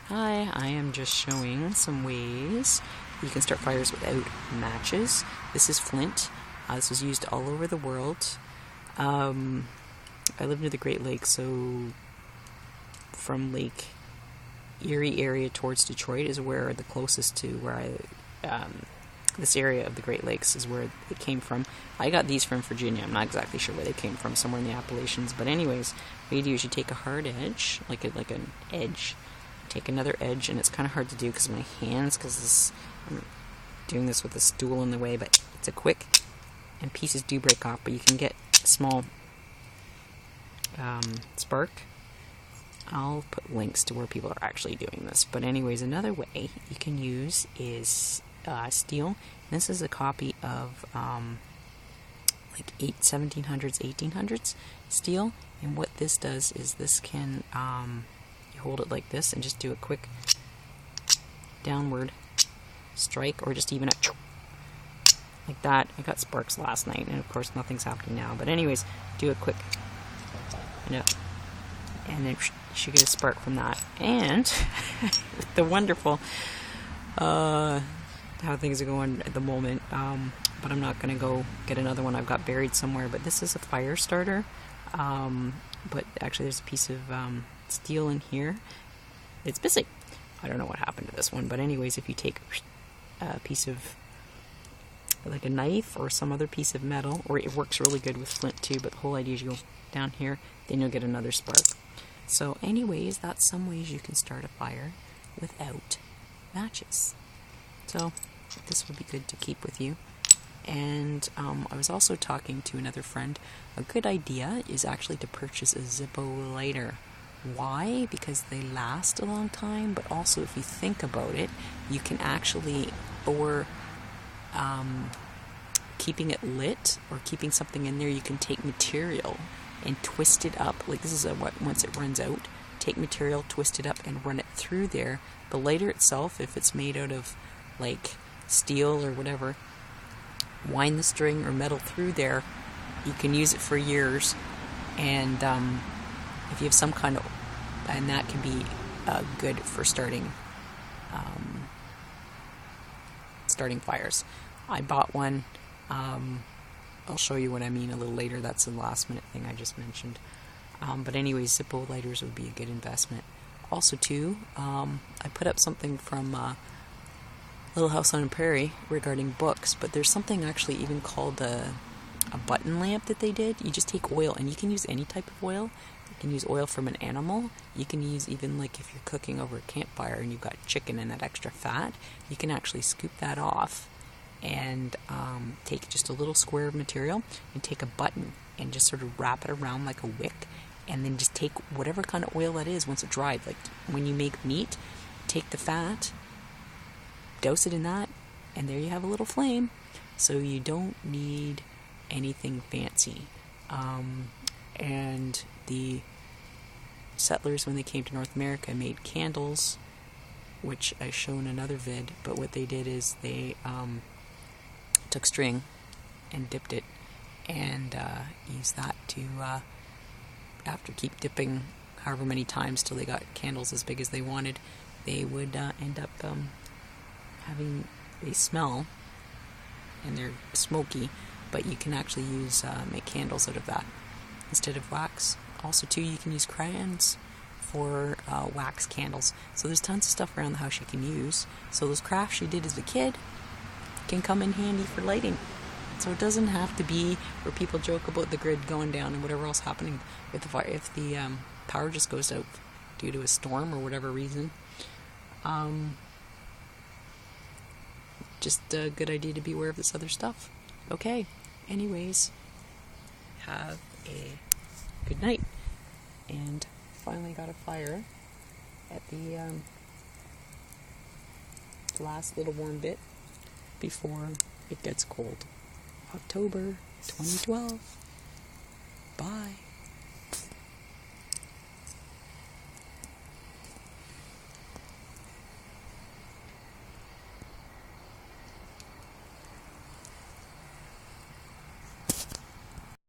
Hi, I am just showing some ways you can start fires without matches. This is flint. This was used all over the world. I live near the Great Lakes, so from Lake Erie area towards Detroit is where the closest to where this area of the Great Lakes is where it came from. I got these from Virginia. I'm not exactly sure where they came from, somewhere in the Appalachians. But anyways, what you do is you take a hard edge, like an edge. Take another edge, and it's kind of hard to do because my hands, I'm doing this with a stool in the way, but it's a quick, and pieces do break off, but you can get a small spark. I'll put links to where people are actually doing this. But anyways, another way you can use is steel. This is a copy of like 1700s, 1800s steel, and what this does is this can you hold it like this and just do a quick downward strike, or just even like that. I got sparks last night, and of course nothing's happening now, but anyways, do a quick, and then you should get a spark from that. And the wonderful how things are going at the moment, but I'm not going to go get another one I've got buried somewhere. But this is a fire starter, but actually there's a piece of steel in here. It's busy. I don't know what happened to this one, but anyways, if you take a piece of like a knife or some other piece of metal, or it works really good with flint too, but the whole idea is you go down here, then you'll get another spark. So anyways, that's some ways you can start a fire without matches. So this would be good to keep with you. And I was also talking to another friend. A good idea is actually to purchase a Zippo lighter. Why? Because they last a long time, but also if you think about it, you can actually, or keeping it lit or keeping something in there, you can take material and twist it up. Like this is once it runs out, take material, twist it up, and run it through there. The lighter itself, if it's made out of like steel or whatever, wind the string or metal through there. You can use it for years, and if you have some kind of, and that can be good for starting fires. I bought one. I'll show you what I mean a little later. That's the last minute thing I just mentioned. But anyways, Zippo lighters would be a good investment. Also too, I put up something from Little House on the Prairie regarding books, but there's something actually even called a button lamp that they did. You just take oil, and you can use any type of oil. You can use oil from an animal. You can use, even like if you're cooking over a campfire and you've got chicken and that extra fat, you can actually scoop that off and take just a little square of material and take a button and just sort of wrap it around like a wick, and then just take whatever kind of oil that is once it dried. Like when you make meat, take the fat, douse it in that, and there you have a little flame. So you don't need anything fancy. And the settlers, when they came to North America, made candles, which I show in another vid. But what they did is they took string and dipped it, and used that to after keep dipping however many times till they got candles as big as they wanted. They would end up having a smell, and they're smoky, but you can actually make candles out of that instead of wax. Also too, you can use crayons for wax candles. So there's tons of stuff around the house you can use. So those crafts you did as a kid can come in handy for lighting. So it doesn't have to be where people joke about the grid going down and whatever else happening with the fire. If the power just goes out due to a storm or whatever reason, just a good idea to be aware of this other stuff. Okay, anyways, have a good night. And finally got a fire at the last little warm bit before it gets cold. October 2012.